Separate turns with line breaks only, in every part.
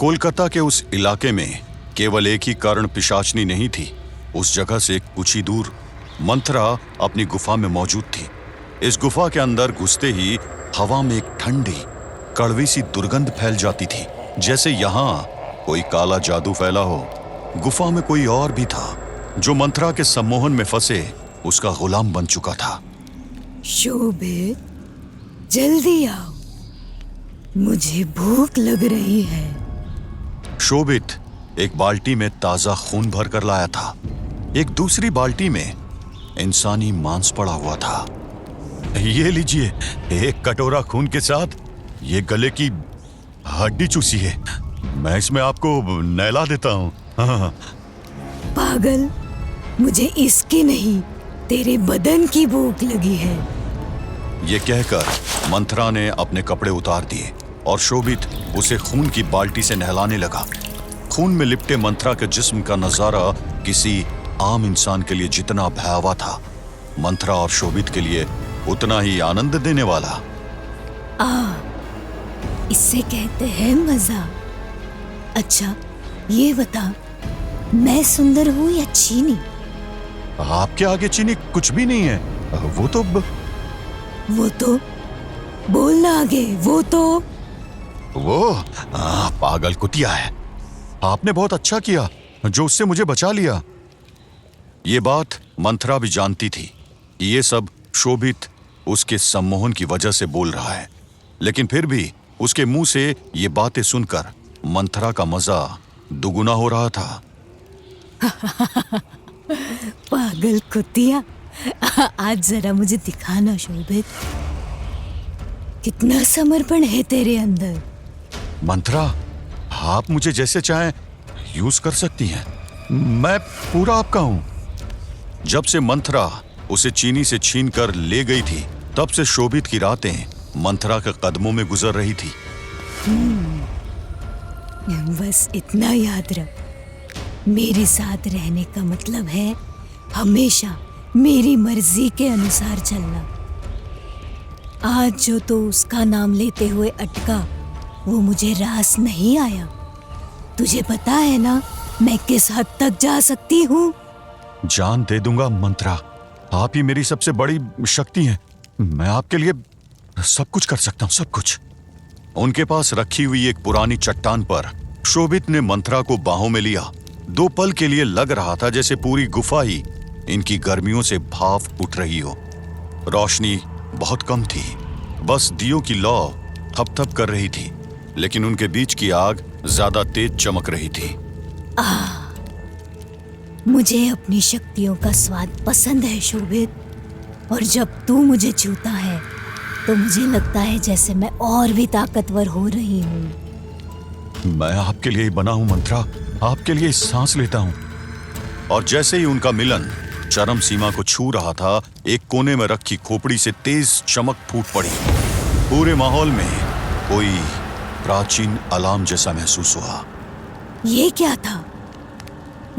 कोलकाता के उस इलाके में केवल एक ही कर्ण पिशाचनी नहीं थी। उस जगह से कुछ ही दूर मंथरा अपनी गुफा में मौजूद थी। इस गुफा के अंदर घुसते ही हवा में एक ठंडी कड़वी सी दुर्गंध फैल जाती थी, जैसे यहाँ कोई काला जादू फैला हो। गुफा में कोई और भी था जो मंथरा के सम्मोहन में फंसे उसका गुलाम बन चुका था।
शोभित, जल्दी आओ, मुझे भूख लग रही है।
शोभित एक बाल्टी में ताजा खून भर कर लाया था। एक दूसरी बाल्टी में इंसानी मांस पड़ा हुआ था। ये लीजिए, एक कटोरा खून के साथ ये गले की हड्डी चूसी है। मैं इसमें आपको नहला देता हूँ। हाँ।
पागल, मुझे इसकी नहीं, तेरे बदन की भूख लगी है।
ये कहकर मंथरा ने अपने कपड़े उतार दिए और शोभित उसे खून की बाल्टी से नहलाने लगा। खून में लिपटे मंथरा के जिस्म का नजारा किसी आम इंसान के लिए जितना भयावह था, मंथरा और शोभित के लिए उतना ही आनंद देने वाला।
इससे कहते हैं मजा। अच्छा, ये बता, मैं सुंदर हूँ या चीनी?
आपके आगे चीनी कुछ भी नहीं है। वो तो
बोलना आगे।
वो पागल कुतिया है। आपने बहुत अच्छा किया जो उससे मुझे बचा लिया। ये बात मंथरा भी जानती थी कि ये सब शोभित उसके सम्मोहन की वजह से बोल रहा है, लेकिन फिर भी उसके मुंह से ये बातें सुनकर मंथरा का मजा दुगुना हो रहा था।
पागल कुतिया, आज जरा मुझे दिखाना शोभित, कितना समर्पण है तेरे अंदर।
मंथरा, आप मुझे जैसे चाहें यूज कर सकती हैं। मैं पूरा आपका हूं। जब से मंथरा उसे चीनी से छीन कर ले गई थी, तब से शोभित की रातें मंथरा के कदमों में गुजर रही थी।
बस इतना याद रख, मेरे साथ रहने का मतलब है हमेशा मेरी मर्जी के अनुसार चलना। आज जो तो उसका नाम लेते हुए अटका, वो मुझे रास नहीं आया। तुझे पता है ना मैं किस हद तक जा सकती हूँ?
जान दे दूंगा मंथरा, आप ही मेरी सबसे बड़ी शक्ति हैं। मैं आपके लिए सब कुछ कर सकता हूँ, सब कुछ। उनके पास रखी हुई एक पुरानी चट्टान पर शोभित ने मंथरा को बाहों में लिया। 2 पल के लिए लग रहा था जैसे पूरी गुफा ही इनकी गर्मियों से भाप उठ रही हो। रोशनी बहुत कम थी, बस दियों की लौ थप-थप कर रही थी, लेकिन उनके बीच की आग ज्यादा तेज चमक रही थी।
मुझे अपनी शक्तियों का स्वाद पसंद है शोभित, और जब तू मुझे छूता है तो मुझे लगता है जैसे मैं और भी ताकतवर हो रही हूँ।
मैं आपके लिए ही बना हूं मंथरा, आपके लिए सांस लेता हूं। और जैसे ही उनका मिलन चरम सीमा को छू रहा था, एक कोने में रखी खोपड़ी से तेज चमक फूट पड़ी। पूरे माहौल में कोई प्राचीन अलार्म जैसा महसूस हुआ।
ये क्या था?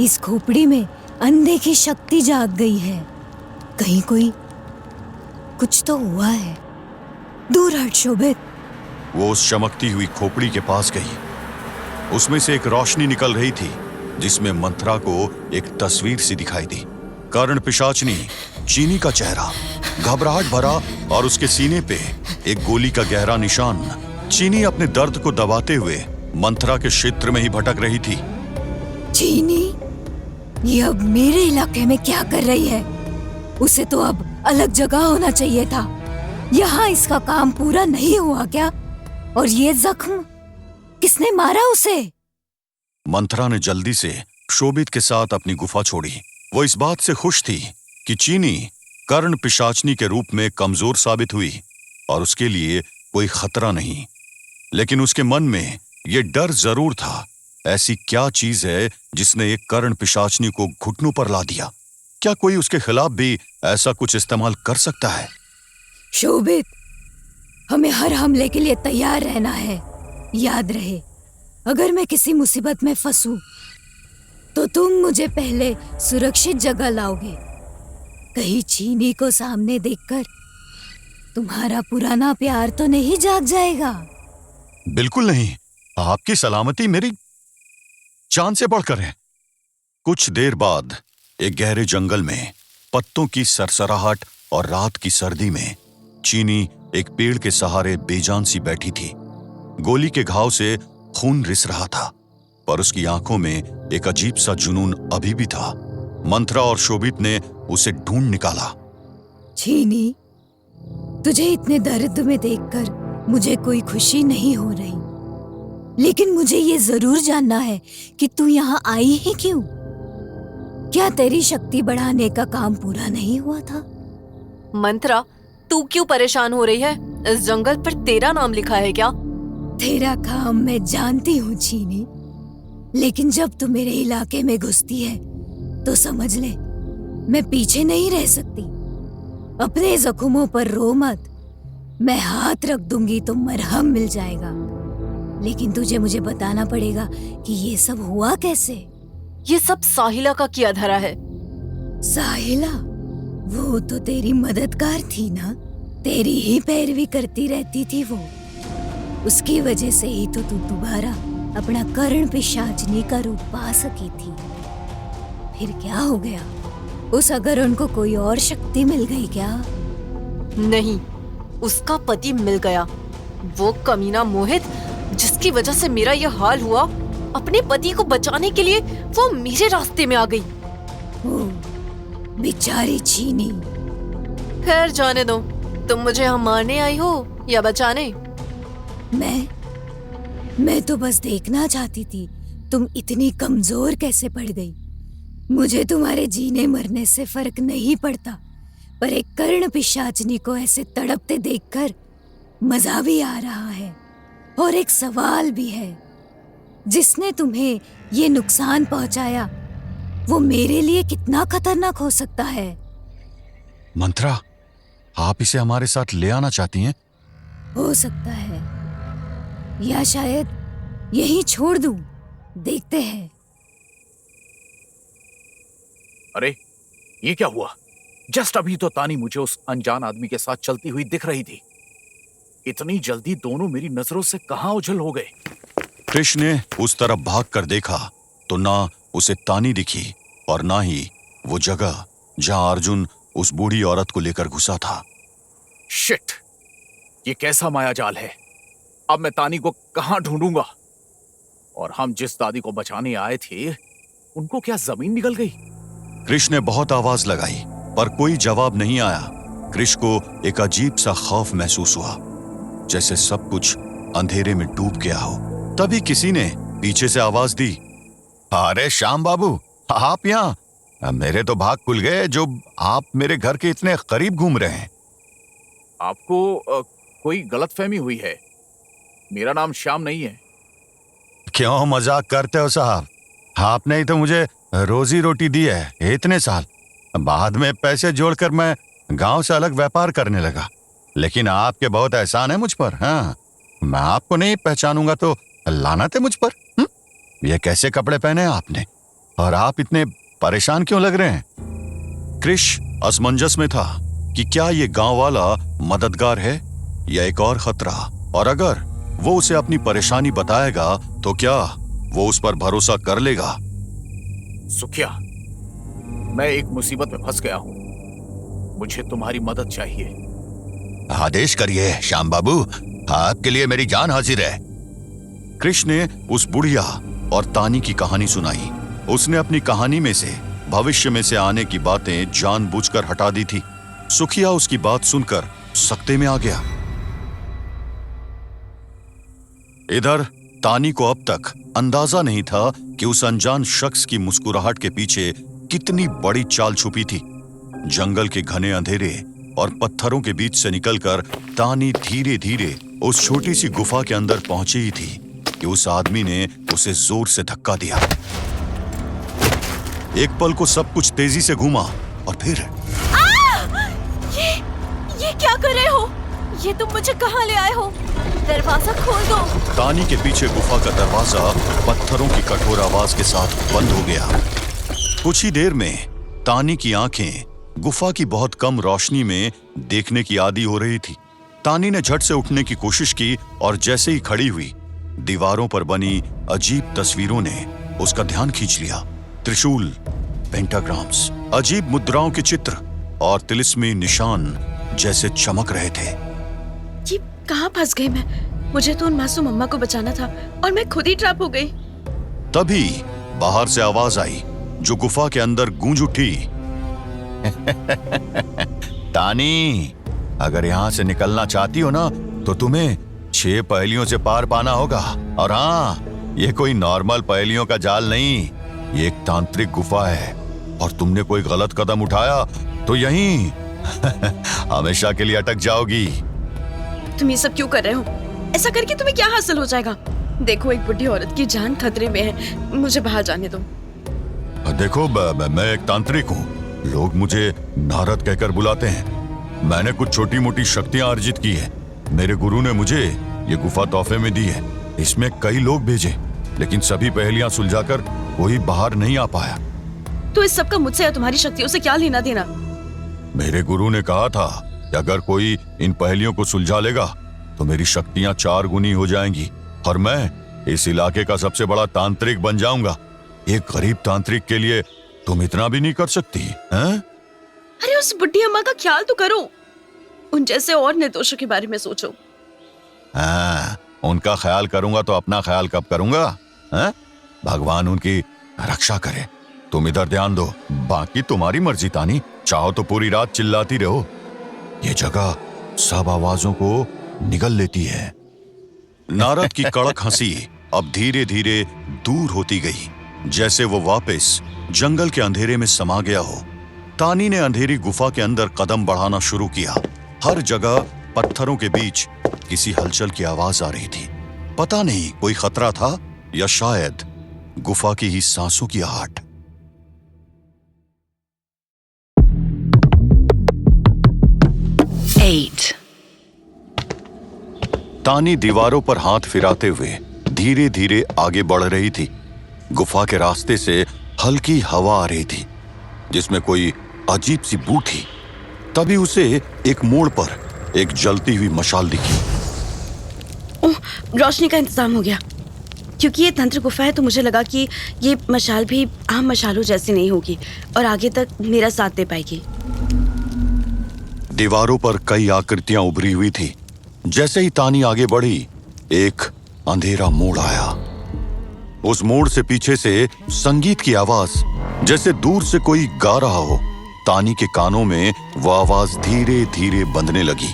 इस खोपड़ी में अंधे की शक्ति जाग गई है। कहीं कोई कुछ तो हुआ है। दूर हट शोभित।
वो उस चमकती हुई खोपड़ी के पास गई। उसमें से एक रोशनी निकल रही थी जिसमें मंथरा को एक तस्वीर सी दिखाई दी। कर्ण पिशाचनी, चीनी का चेहरा, घबराहट भरा, और उसके सीने पे एक गोली का गहरा निशान। चीनी अपने दर्द को दबाते हुए मंथरा के क्षेत्र में ही भटक रही थी।
चीनी, ये अब मेरे इलाके में क्या कर रही है? उसे तो अब अलग जगह होना चाहिए था। यहाँ इसका काम पूरा नहीं हुआ क्या? और ये जख्म किसने मारा उसे?
मंथरा ने जल्दी से शोभित के साथ अपनी गुफा छोड़ी। वो इस बात से खुश थी कि चीनी कर्ण पिशाचनी के रूप में कमजोर साबित हुई और उसके लिए कोई खतरा नहीं। लेकिन उसके मन में ये डर जरूर था, ऐसी क्या चीज है जिसने एक कर्ण पिशाचनी को घुटनों पर ला दिया? क्या कोई उसके खिलाफ भी ऐसा कुछ इस्तेमाल कर सकता है?
शोभित, हमें हर हमले के लिए तैयार रहना है। याद रहे, अगर मैं किसी मुसीबत में फंसूं, तो तुम मुझे पहले सुरक्षित जगह लाओगे। कहीं चीनी को सामने देखकर तुम्हारा पुराना प्यार तो नहीं जाग जाएगा?
बिल्कुल नहीं। आपकी सलामती मेरी जान से बढ़कर है। कुछ देर बाद एक गहरे जंगल में पत्तों की सरसराहट और रात की सर्दी में चीनी एक पेड़ के सहारे बेजान सी बैठी थी। गोली के घाव से खून रिस रहा था, पर उसकी आंखों में एक अजीब सा जुनून अभी भी था। मंत्रा और शोभित ने उसे ढूंढ निकाला।
चीनी, तुझे इतने दर्द में देखकर मुझे कोई खुशी नहीं हो रही, लेकिन मुझे ये जरूर जानना है कि तू यहाँ आई ही क्यों? क्या तेरी शक्ति बढ़ाने का काम पूरा नहीं हुआ था?
मंत्रा, तू क्यों परेशान हो रही है? इस जंगल पर तेरा नाम लिखा है क्या?
तेरा काम मैं जानती हूँ चीनी, लेकिन जब तू मेरे इलाके में घुसती है तो समझ ले, मैं पीछे नहीं रह सकती। अपने जख्मों पर रो मत, मैं हाथ रख दूंगी तो मरहम मिल जाएगा। लेकिन तुझे मुझे बताना पड़ेगा कि ये सब हुआ कैसे।
ये सब साहिला का किया धरा है।
साहिला? वो तो तेरी मददगार थी ना, तेरी ही पैरवी करती रहती थी वो। उसकी वजह से ही तो तू दोबारा अपना कर्ण पिशाचनी का रूप पा सकी थी। फिर क्या हो गया? उस अगर उनको कोई और शक्ति मिल गई क्या?
नहीं, उसका पति मिल गया। वो कमीना मोहित, जिसकी वजह से मेरा यह हाल हुआ, अपने पति को बचाने के लिए वो मेरे रास्ते में आ गई।
ओ, बेचारी चीनी।
खैर जाने दो, तुम मुझे यहाँ मारने आई हो या बचाने?
मैं तो बस देखना चाहती थी तुम इतनी कमजोर कैसे पड़ गई। मुझे तुम्हारे जीने मरने से फर्क नहीं पड़ता, पर एक कर्ण पिशाचनी को ऐसे तड़पते देखकर मजा भी आ रहा है। और एक सवाल भी है, जिसने तुम्हें ये नुकसान पहुंचाया वो मेरे लिए कितना खतरनाक हो सकता है?
मंत्रा, आप इसे हमारे साथ ले आना चाहती हैं?
हो सकता है, या शायद यहीं छोड़ दूं। देखते हैं।
अरे, ये क्या हुआ? जस्ट अभी तो तानी मुझे उस अनजान आदमी के साथ चलती हुई दिख रही थी। इतनी जल्दी दोनों मेरी नजरों से कहां ओझल हो गए?
कृष्ण ने उस तरफ भाग कर देखा तो ना उसे तानी दिखी और ना ही वो जगह जहां अर्जुन उस बूढ़ी औरत को लेकर घुसा था।
शिट! ये कैसा मायाजाल है? अब मैं तानी को कहां ढूंढूंगा? और हम जिस दादी को बचाने आए थे, उनको क्या जमीन निकल गई?
कृष्ण ने बहुत आवाज लगाई पर कोई जवाब नहीं आया। कृष्ण को एक अजीब सा खौफ महसूस हुआ, जैसे सब कुछ अंधेरे में डूब गया हो। तभी किसी ने पीछे से आवाज दी, अरे श्याम बाबू, आप यहाँ? मेरे तो भाग खुल गए जो आप मेरे घर के इतने करीब घूम रहे हैं।
आपको कोई गलतफहमी हुई है। मेरा नाम श्याम नहीं है।
क्यों मजाक करते हो साहब? आपने ही तो मुझे रोजी रोटी दी है इतने साल। बाद में पैसे जोड़कर मैं गांव से अलग व्यापार करने लगा, लेकिन आपके बहुत एहसान है मुझ पर। हाँ, मैं आपको नहीं पहचानूंगा तो लानत है मुझ पर। ये कैसे कपड़े पहने आपने, और आप इतने परेशान क्यों लग रहे हैं? कृष असमंजस में था कि क्या ये गांव वाला मददगार है या एक और खतरा, और अगर वो उसे अपनी परेशानी बताएगा तो क्या वो उस पर भरोसा कर लेगा?
सुखिया, मैं एक मुसीबत में फंस गया हूं। मुझे तुम्हारी मदद चाहिए।
आदेश करिए श्याम बाबू, आपके लिए मेरी जान हाजिर है। कृष्ण ने उस बुढ़िया और तानी की कहानी सुनाई। उसने अपनी कहानी में से भविष्य में से आने की बातें जानबूझकर हटा दी थी। सुखिया उसकी बात सुनकर सकते में आ गया। इधर तानी को अब तक अंदाजा नहीं था कि उस अनजान शख्स की मुस्कुराहट के पीछे कितनी बड़ी चाल छुपी थी। जंगल के घने अंधेरे और पत्थरों के बीच से निकलकर तानी धीरे धीरे उस छोटी सी गुफा के अंदर पहुंची ही थी कि उस आदमी ने उसे जोर से धक्का दिया। एक पल को सब कुछ तेजी से घूमा और फिर
ये क्या कर रहे हो? ये तुम मुझे कहाँ ले आए हो? दरवाजा खोल दो।
तानी के पीछे गुफा का दरवाजा पत्थरों की कठोर आवाज के साथ बंद हो गया। कुछ ही देर में तानी की आंखें गुफा की बहुत कम रोशनी में देखने की आदी हो रही थी। तानी ने झट से उठने की कोशिश की और जैसे ही खड़ी हुई दीवारों पर बनी अजीब तस्वीरों ने उसका ध्यान खींच लिया। त्रिशूल, पेंटाग्राम्स, अजीब मुद्राओं के चित्र और तिलिस्मी निशान जैसे चमक रहे थे।
ये कहाँ फंस गई मैं? मुझे तो उन मासूम अम्मा को बचाना था और मैं खुद ही ट्रैप हो गई।
तभी बाहर से आवाज आई जो गुफा के अंदर गूंज उठी। तानी, अगर यहाँ से निकलना चाहती हो ना तो तुम्हें 6 पहेलियों से पार पाना होगा। और हाँ, ये कोई नॉर्मल पहेलियों का जाल नहीं, ये एक तांत्रिक गुफा है और तुमने कोई गलत कदम उठाया तो यहीं हमेशा के लिए अटक जाओगी।
तुम ये सब क्यों कर रहे हो? ऐसा करके तुम्हें क्या हासिल हो जाएगा? देखो, एक बुढ़ी औरत की जान खतरे में है, मुझे बाहर जाने दो।
देखो, मैं एक तांत्रिक हूँ, लोग मुझे नारद कहकर बुलाते हैं। मैंने कुछ छोटी मोटी शक्तियां अर्जित की है। मेरे गुरु ने मुझे ये गुफा तोहफे में दी है। इसमें कई लोग भेजे, लेकिन सभी पहेलियां सुलझाकर कोई बाहर नहीं आ पाया।
तो इस सब का मुझसे या तुम्हारी शक्तियों से क्या लेना देना?
मेरे गुरु ने कहा था कि अगर कोई इन पहेलियों को सुलझा लेगा तो मेरी शक्तियां 4 गुनी हो जाएंगी और मैं इस इलाके का सबसे बड़ा तांत्रिक बन जाऊंगा। एक गरीब तांत्रिक के लिए तुम इतना भी नहीं कर सकती हैं?
अरे उस बुढ़ी अम्मा का ख्याल तो करो। उन जैसे और निर्दोषों के बारे में सोचो।
हाँ, उनका ख्याल करूंगा तो अपना ख्याल कब करूंगा? हैं? भगवान उनकी रक्षा करे। तुम इधर ध्यान दो, बाकी तुम्हारी मर्जी तानी। चाहो तो पूरी रात चिल्लाती रहो, ये जगह सब आवाजों को निगल लेती है। नारद की कड़क हंसी अब धीरे धीरे दूर होती गई, जैसे वो वापस जंगल के अंधेरे में समा गया हो। तानी ने अंधेरी गुफा के अंदर कदम बढ़ाना शुरू किया। हर जगह पत्थरों के बीच किसी हलचल की आवाज आ रही थी। पता नहीं कोई खतरा था या शायद गुफा की ही सांसों की आहट। तानी दीवारों पर हाथ फिराते हुए धीरे धीरे आगे बढ़ रही थी। गुफा के रास्ते से हल्की हवा आ रही थी जिसमें कोई अजीब सी बू थी। तभी उसे एक मोड़ पर एक जलती हुई मशाल दिखी।
ओह, रोशनी का इंतजाम हो गया। क्योंकि ये तंत्र गुफा है तो मुझे लगा कि ये मशाल भी आम मशालों जैसी नहीं होगी और आगे तक मेरा साथ दे पाएगी।
दीवारों पर कई आकृतियां उभरी हुई थी। जैसे ही तानी आगे बढ़ी, एक अंधेरा मोड़ आया। उस मोड़ से पीछे से संगीत की आवाज, जैसे दूर से कोई गा रहा हो। तानी के कानों में वो आवाज धीरे धीरे बंधने लगी।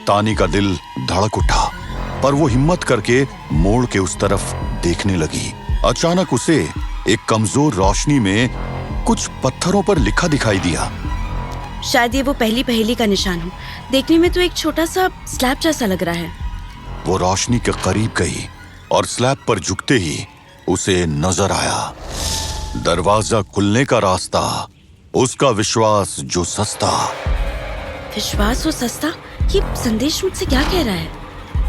तानी का दिल धड़क उठा, पर वो हिम्मत करके मोड़ के उस तरफ देखने लगी। अचानक उसे एक कमजोर रोशनी में कुछ पत्थरों पर लिखा दिखाई दिया।
शायद ये वो पहली पहेली का निशान हो। देखने में तो एक छोटा सा स्लैब जैसा लग रहा है।
वो रोशनी के करीब गई और स्लैब पर झुकते ही उसे नजर आया दरवाजा खुलने का रास्ता। उसका विश्वास जो सस्ता।
विश्वास हो सस्ता? ये संदेश मुझसे क्या कह रहा है?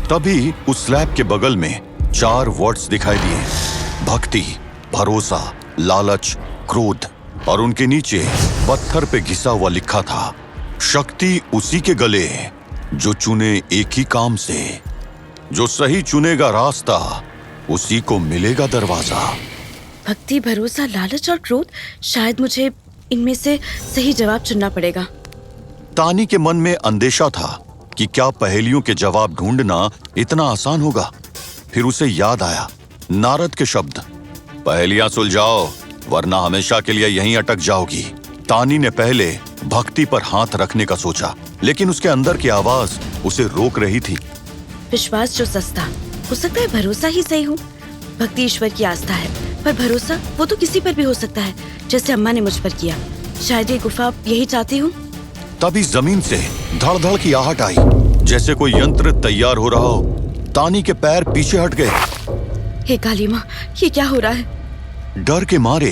तभी उस स्लैब के बगल में 4 वर्ड्स दिखाई दिए। भक्ति, भरोसा, लालच, क्रोध। और उनके नीचे पत्थर पे घिसा हुआ लिखा था, शक्ति उसी के गले जो चुने एक ही काम से। जो सही चुनेगा रास्ता, उसी को मिलेगा दरवाजा।
भक्ति, भरोसा, लालच और क्रोध। शायद मुझे इनमें से सही जवाब चुनना पड़ेगा।
तानी के मन में अंदेशा था कि क्या पहेलियों के जवाब ढूंढना इतना आसान होगा। फिर उसे याद आया नारद के शब्द, पहेलियां सुलझाओ वरना हमेशा के लिए यहीं अटक जाओगी। तानी ने पहले भक्ति पर हाथ रखने का सोचा, लेकिन उसके अंदर की आवाज उसे रोक रही थी।
विश्वास जो सस्ता, हो सकता है भरोसा ही सही हो। भक्ति ईश्वर की आस्था है, पर भरोसा वो तो किसी पर भी हो सकता है, जैसे अम्मा ने मुझ पर किया। शायद ये गुफा यही चाहती हूँ।
तभी जमीन से धड़ धड़ की आहट आई, जैसे कोई यंत्र तैयार हो रहा हो। तानी के पैर पीछे हट गए।
हे काली माँ, ये क्या हो रहा है?
डर के मारे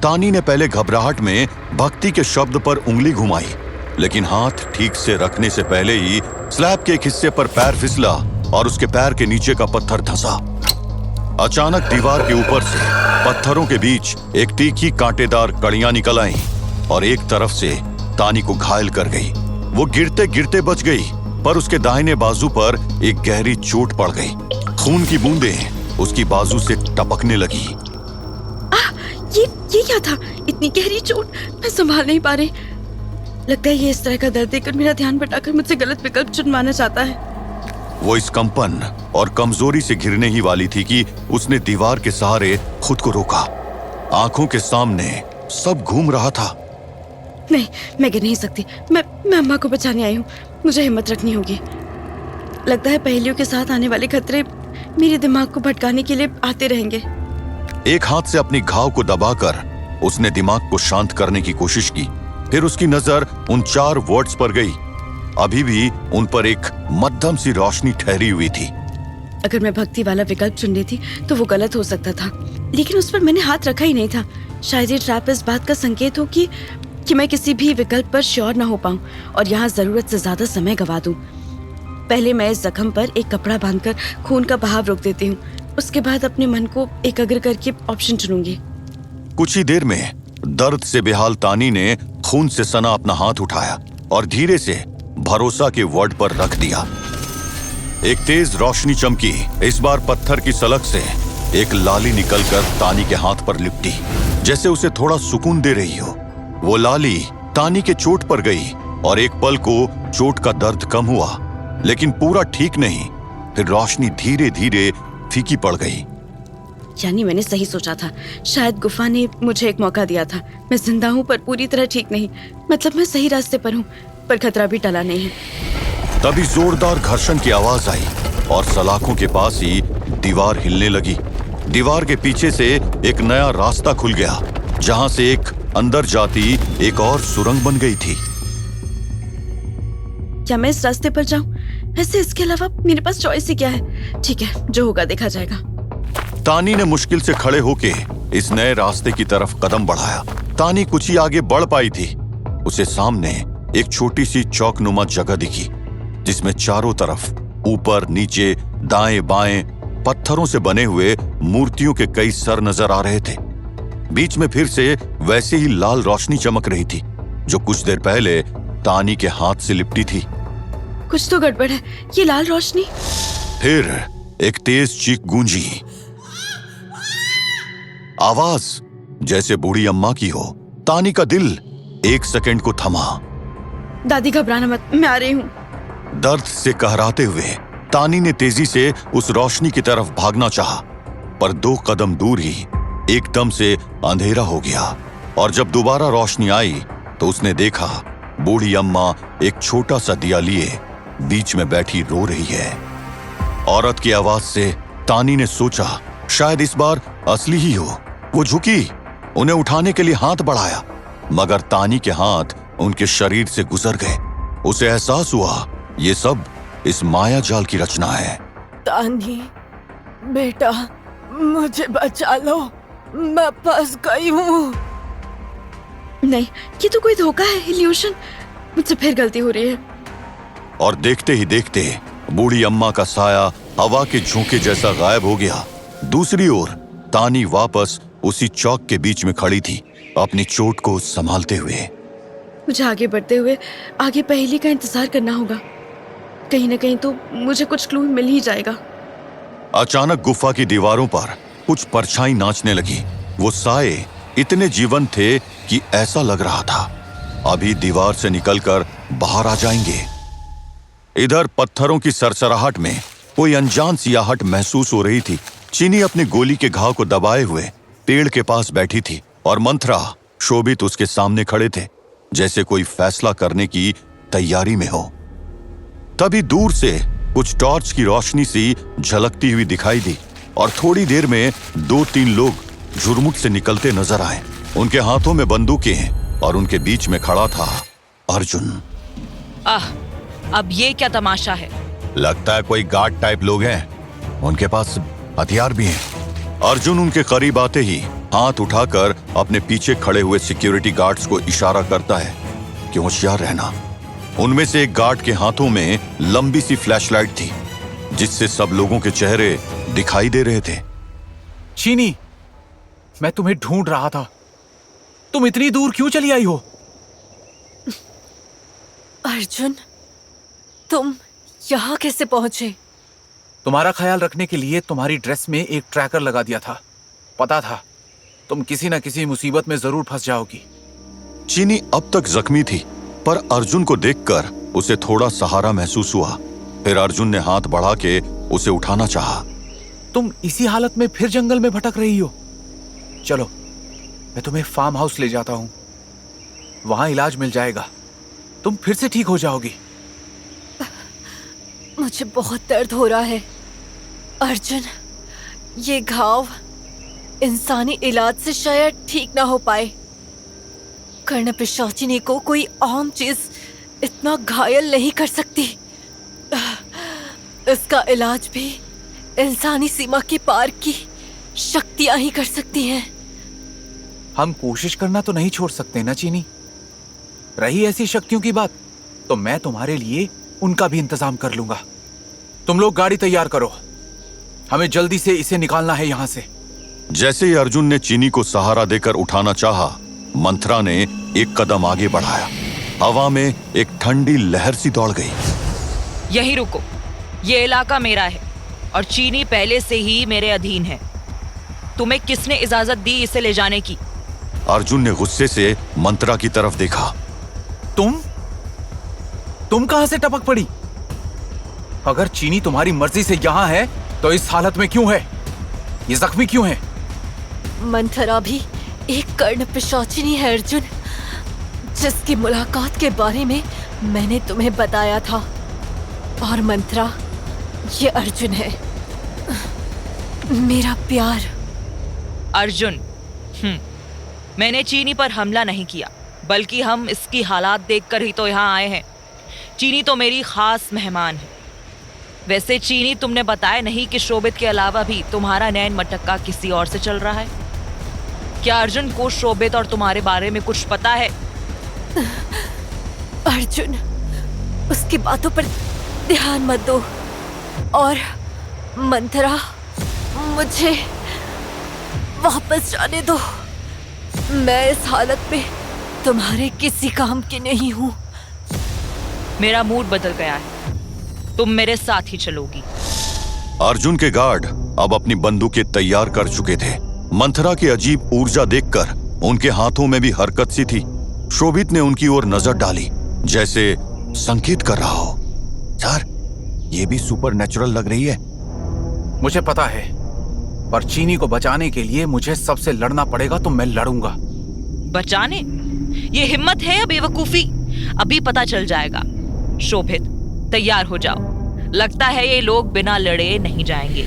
तानी ने पहले घबराहट में भक्ति के शब्द पर उंगली घुमाई, लेकिन हाथ ठीक से रखने से पहले ही स्लैब के एक हिस्से पर पैर फिसला और उसके पैर के नीचे का पत्थर धंसा। अचानक दीवार के ऊपर से पत्थरों के बीच एक तीखी कांटेदार कड़ियां निकल आईं और एक तरफ से तानी को घायल कर गई। वो गिरते गिरते बच गई, पर उसके दाहिने बाजू पर एक गहरी चोट पड़ गई। खून की बूंदें उसकी बाजू से टपकने लगी।
ये क्या था? इतनी गहरी चोट, मैं संभाल नहीं पा रही। लगता है ये इस तरह का दर्द देकर मेरा ध्यान भटकाकर मुझसे गलत विकल्प चुनवाना चाहता है।
वो इस कंपन और कमजोरी से गिरने ही वाली थी कि उसने दीवार के सहारे खुद को रोका। आंखों के सामने सब घूम रहा था।
नहीं, मैं गिर नहीं सकती। मैं अम्मा को बचाने आई हूँ। मुझे हिम्मत रखनी होगी। लगता है पहेलियों के साथ आने वाले खतरे मेरे दिमाग को भटकाने के लिए आते रहेंगे।
एक हाथ से अपनी घाव को दबाकर उसने दिमाग को शांत करने की कोशिश की। फिर उसकी नजर उन 4 वर्ड्स पर गई। अभी भी उन पर एक मध्यम सी रोशनी ठहरी हुई थी।
अगर मैं भक्ति वाला विकल्प चुन लेती तो वो गलत हो सकता था, लेकिन उस पर मैंने हाथ रखा ही नहीं था। शायद ये ट्रैप इस बात का संकेत हो कि मैं किसी भी विकल्प पर श्योर न हो पाऊं और यहाँ जरूरत से ज्यादा समय गवा दूं। पहले मैं इस जख्म पर एक कपड़ा बांधकर खून का बहाव रोक देती हूँ। उसके बाद अपने मन को एकाग्र करके ऑप्शन चुनूंगी।
कुछ ही देर में दर्द से बेहाल तानी ने खून से सना अपना हाथ उठाया और धीरे से भरोसा के वर्ड पर रख दिया। एक तेज रोशनी चमकी। इस बार पत्थर की सलक से एक लाली निकलकर तानी के हाथ पर लिपटी, जैसे उसे थोड़ा सुकून दे रही हो। वो लाली तानी के चोट पर गई और एक पल को चोट का दर्द कम हुआ, लेकिन पूरा ठीक नहीं। फिर रोशनी धीरे धीरे फीकी पड़ गई।
यानी मैंने सही सोचा था। शायद गुफा ने मुझे एक मौका दिया था। मैं जिंदा हूँ पर पूरी तरह ठीक नहीं। मतलब मैं सही रास्ते पर हूँ पर खतरा भी टला नहीं है।
तभी जोरदार घर्षण की आवाज आई और सलाखों के पास ही दीवार हिलने लगी। दीवार के पीछे से एक नया रास्ता खुल गया, जहां से एक अंदर जाती एक और सुरंग बन गई थी।
क्या मैं इस रास्ते पर जाऊं? वैसे इसके अलावा मेरे पास चॉइस ही क्या है? ठीक है, जो होगा देखा जाएगा।
तानी ने मुश्किल से खड़े होके इस नए रास्ते की तरफ कदम बढ़ाया। तानी कुछ ही आगे बढ़ पाई थी। उसे सामने एक छोटी सी चौकनुमा जगह दिखी, जिसमें चारों तरफ ऊपर नीचे दाएं बाएं पत्थरों से बने हुए मूर्तियों के कई सर नजर आ रहे थे। बीच में फिर से वैसे ही लाल रोशनी चमक रही थी, जो कुछ देर पहले तानी के हाथ से लिपटी थी।
कुछ तो गड़बड़ है। ये लाल रोशनी।
फिर एक तेज चीख गूंजी। आवाज जैसे बूढ़ी अम्मा की हो। तानी का दिल एक सेकंड को थमा।
दादी घबराना मत, मैं आ रही हूँ।
दर्द से कहराते हुए तानी ने तेजी से उस रोशनी की तरफ भागना चाहा, पर 2 कदम दूर ही एकदम से अंधेरा हो गया। और जब दोबारा रोशनी आई तो उसने देखा बूढ़ी अम्मा एक छोटा सा दिया लिए बीच में बैठी रो रही है। औरत की आवाज से तानी ने सोचा शायद इस बार असली ही हो। वो झुकी, उन्हें उठाने के लिए हाथ बढ़ाया, मगर तानी के हाथ उनके शरीर से गुजर गए। उसे एहसास हुआ ये सब इस माया जाल की रचना है।
तानी बेटा, मुझे बचा लो, मैं फंस गई हूँ।
नहीं, ये तो कोई धोखा है, इल्यूशन। मुझसे फिर गलती हो रही है।
और देखते ही देखते बूढ़ी अम्मा का साया हवा के झोंके जैसा गायब हो गया। दूसरी ओर तानी वापस उसी चौक के बीच में खड़ी थी, अपनी चोट को संभालते हुए।
मुझे आगे बढ़ते हुए आगे पहेली का इंतजार करना होगा। कहीं ना कहीं तो मुझे कुछ क्लू मिल ही जाएगा।
अचानक गुफा की दीवारों पर कुछ परछाई नाचने लगी। वो साए इतने जीवंत थे कि ऐसा लग रहा था अभी दीवार से निकलकर बाहर आ जाएंगे। इधर पत्थरों की सरसराहट में कोई अनजान सियाहट महसूस हो रही थी। चीनी अपनी गोली के घाव को दबाए हुए पेड़ के पास बैठी थी और मंथरा शोभित उसके सामने खड़े थे, जैसे कोई फैसला करने की तैयारी में हो। तभी दूर से कुछ टॉर्च की रोशनी सी झलकती हुई दिखाई दी और थोड़ी देर में 2-3 लोग झुरमुट से निकलते नजर आए। उनके हाथों में बंदूकें और उनके बीच में खड़ा था अर्जुन।
अब ये क्या तमाशा है?
लगता है कोई गार्ड टाइप लोग हैं, उनके पास हथियार भी हैं। अर्जुन उनके करीब आते ही हाथ उठाकर अपने पीछे खड़े हुए सिक्योरिटी गार्ड्स को इशारा करता है कि होशियार रहना। उनमें से एक गार्ड के हाथों में लंबी सी फ्लैशलाइट थी, जिससे सब लोगों के चेहरे दिखाई दे रहे थे।
चीनी, मैं तुम्हें ढूंढ रहा था। तुम इतनी दूर क्यों चली आई हो?
अर्जुन, तुम यहाँ कैसे पहुंचे?
तुम्हारा ख्याल रखने के लिए तुम्हारी ड्रेस में एक ट्रैकर लगा दिया था। पता था तुम किसी न किसी मुसीबत में जरूर फंस जाओगी।
चीनी अब तक जख्मी थी, पर अर्जुन को देखकर उसे थोड़ा सहारा महसूस हुआ। फिर अर्जुन ने हाथ बढ़ा के उसे उठाना चाहा।
तुम इसी हालत में फिर जंगल में भटक रही हो? चलो मैं तुम्हें फार्म हाउस ले जाता हूं, वहां इलाज मिल जाएगा, तुम फिर से ठीक हो जाओगी।
मुझे बहुत दर्द हो रहा है अर्जुन। ये घाव इंसानी इलाज से शायद ठीक ना हो पाए। कर्ण पिशाचिनी को कोई आम चीज इतना घायल नहीं कर सकती। इसका इलाज भी इंसानी सीमा के पार की शक्तियां ही कर सकती हैं।
हम कोशिश करना तो नहीं छोड़ सकते ना चीनी। रही ऐसी शक्तियों की बात, तो मैं तुम्हारे लिए उनका भी इंतजाम कर लूंगा। तुम लोग गाड़ी तैयार करो, हमें जल्दी से इसे निकालना है यहां से।
जैसे ही अर्जुन ने चीनी को सहारा देकर उठाना चाहा, मंथरा ने एक कदम आगे बढ़ाया। हवा में एक ठंडी लहर सी दौड़ गई।
यहीं रुको, ये इलाका मेरा है और चीनी पहले से ही मेरे अधीन है। तुम्हें किसने इजाजत दी इसे ले जाने की?
अर्जुन ने गुस्से से मंथरा की तरफ देखा।
तुम कहां से टपक पड़ी? अगर चीनी तुम्हारी मर्जी से यहां है तो इस हालत में क्यों है? ये जख्मी क्यों है?
मंथरा भी एक कर्ण पिशाचिनी है अर्जुन, जिसकी मुलाकात के बारे में मैंने तुम्हें बताया था। और मंथरा, ये अर्जुन है, मेरा प्यार।
अर्जुन, मैंने चीनी पर हमला नहीं किया, बल्कि हम इसकी हालात देखकर ही तो यहाँ आए हैं। चीनी तो मेरी खास मेहमान है। वैसे चीनी, तुमने बताया नहीं कि शोभित के अलावा भी तुम्हारा नैन मटक्का किसी और से चल रहा है। क्या अर्जुन को शोभित और तुम्हारे बारे में कुछ पता है?
अर्जुन, उसकी बातों पर ध्यान मत दो। और मंथरा, मुझे वापस जाने दो। मैं इस हालत में तुम्हारे किसी काम की नहीं हूं।
मेरा मूड बदल गया है, तुम मेरे साथ ही चलोगी।
अर्जुन के गार्ड अब अपनी बंदूकें तैयार कर चुके थे। मंथरा की अजीब ऊर्जा देखकर उनके हाथों में भी हरकत सी थी। शोभित ने उनकी ओर नजर डाली, जैसे संकेत कर रहा हो। सर, ये भी सुपर नेचुरल लग रही है।
मुझे पता है, पर चीनी को बचाने के लिए मुझे सबसे लड़ना पड़ेगा, तो मैं लड़ूंगा।
बचाने? ये हिम्मत है या बेवकूफी? अभी पता चल जाएगा। शोभित, तैयार हो जाओ। लगता है ये लोग बिना लड़े नहीं जाएंगे।